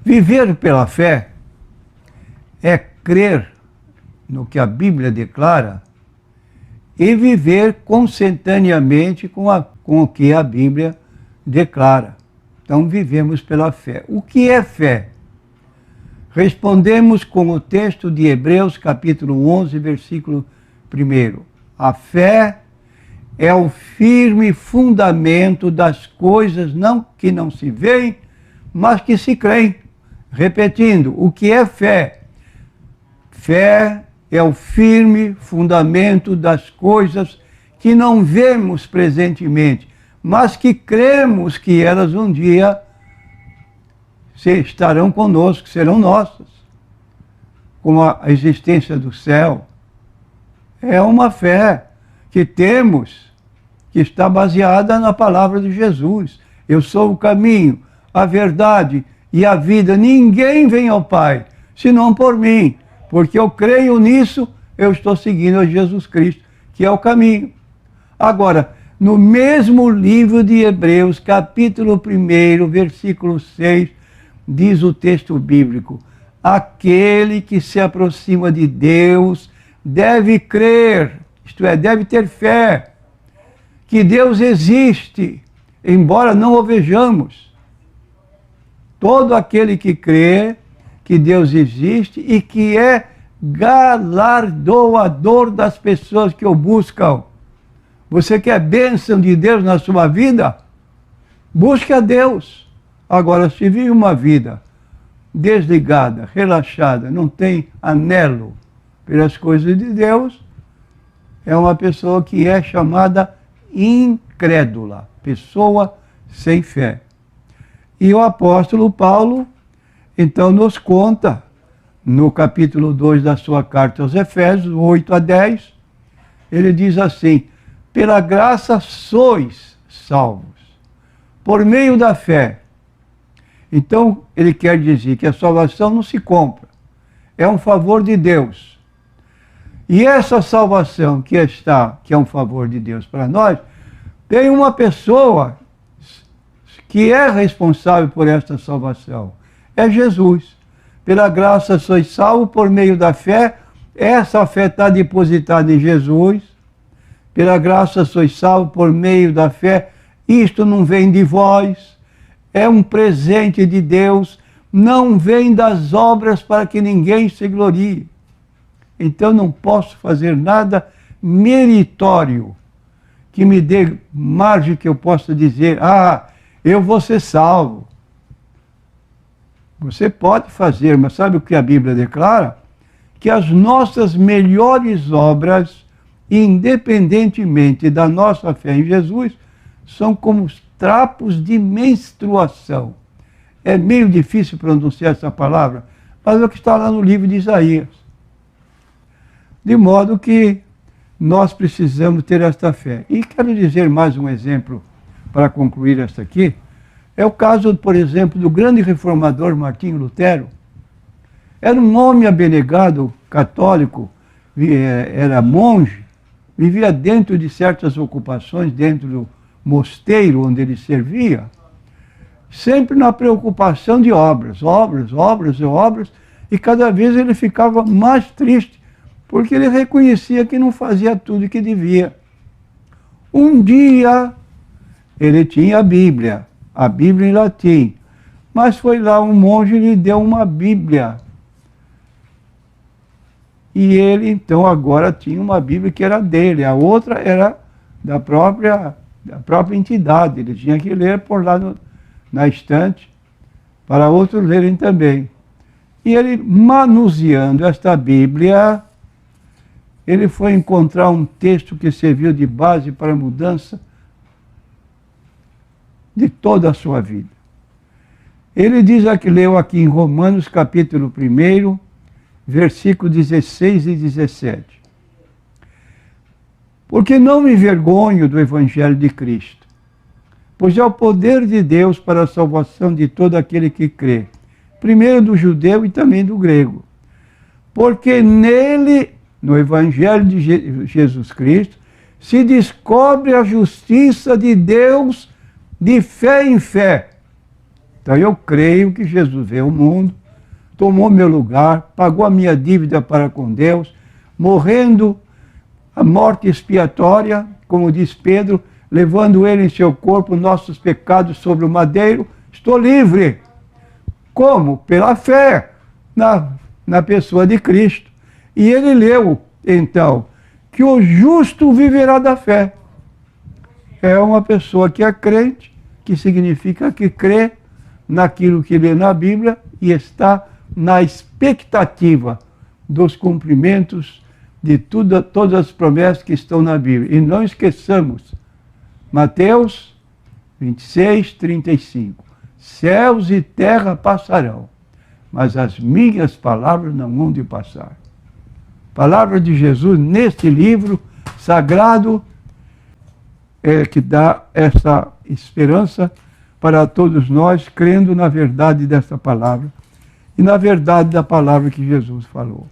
Viver pela fé é crer no que a Bíblia declara e viver consentaneamente com o que a Bíblia declara. Então, vivemos pela fé. O que é fé? Respondemos com o texto de Hebreus, capítulo 11, versículo 1. A fé é o firme fundamento das coisas que não se veem, mas que se creem. Repetindo, o que é fé? Fé é o firme fundamento das coisas que não vemos presentemente, mas que cremos que elas um dia estarão conosco, serão nossas. Como a existência do céu. É uma fé que temos, que está baseada na palavra de Jesus. Eu sou o caminho, a verdade e a vida. Ninguém vem ao Pai, senão por mim. Porque eu creio nisso, eu estou seguindo a Jesus Cristo, que é o caminho. Agora, no mesmo livro de Hebreus, capítulo 1, versículo 6, diz o texto bíblico: aquele que se aproxima de Deus deve crer, isto é, deve ter fé, que Deus existe, embora não o vejamos. Todo aquele que crê que Deus existe e que é galardoador das pessoas que o buscam. Você quer bênção de Deus na sua vida? Busque a Deus. Agora, se vive uma vida desligada, relaxada, não tem anelo pelas coisas de Deus, é uma pessoa que é chamada incrédula, pessoa sem fé. E o apóstolo Paulo, então, nos conta, no capítulo 2 da sua carta aos Efésios, 8 a 10, ele diz assim: pela graça sois salvos, por meio da fé. Então, ele quer dizer que a salvação não se compra, é um favor de Deus. E essa salvação que é um favor de Deus para nós, tem uma pessoa que é responsável por esta salvação. É Jesus. Pela graça sois salvos por meio da fé. Essa fé está depositada em Jesus. Pela graça sois salvos por meio da fé. Isto não vem de vós. É um presente de Deus. Não vem das obras para que ninguém se glorie. Então não posso fazer nada meritório que me dê margem que eu possa dizer: ah, eu vou ser salvo. Você pode fazer, mas sabe o que a Bíblia declara? Que as nossas melhores obras, independentemente da nossa fé em Jesus, são como os trapos de menstruação. É meio difícil pronunciar essa palavra, mas é o que está lá no livro de Isaías. De modo que nós precisamos ter esta fé. E quero dizer mais um exemplo para concluir esta aqui. É o caso, por exemplo, do grande reformador Martinho Lutero. Era um homem abnegado, católico, era monge, vivia dentro de certas ocupações, dentro do mosteiro onde ele servia, sempre na preocupação de obras, e cada vez ele ficava mais triste, porque ele reconhecia que não fazia tudo o que devia. Um dia, ele tinha a Bíblia em latim, mas foi lá um monge e lhe deu uma Bíblia. E ele, então, agora tinha uma Bíblia que era dele, a outra era da própria entidade. Ele tinha que ler por lá na estante, para outros lerem também. E ele, manuseando esta Bíblia, ele foi encontrar um texto que serviu de base para a mudança de toda a sua vida. Ele diz aqui, leu aqui em Romanos, capítulo 1, versículos 16 e 17. Porque não me envergonho do Evangelho de Cristo, pois é o poder de Deus para a salvação de todo aquele que crê, primeiro do judeu e também do grego. Porque nele, no Evangelho de Jesus Cristo, se descobre a justiça de Deus de fé em fé. Então eu creio que Jesus veio ao mundo, tomou meu lugar, pagou a minha dívida para com Deus, morrendo a morte expiatória, como diz Pedro, levando ele em seu corpo nossos pecados sobre o madeiro. Estou livre. Como? Pela fé na pessoa de Cristo. E ele leu, então, que o justo viverá da fé. É uma pessoa que é crente, que significa que crê naquilo que lê na Bíblia e está na expectativa dos cumprimentos de todas as promessas que estão na Bíblia. E não esqueçamos, Mateus 26, 35. Céus e terra passarão, mas as minhas palavras não vão de passar. Palavra de Jesus neste livro sagrado que dá essa esperança para todos nós, crendo na verdade dessa palavra e na verdade da palavra que Jesus falou.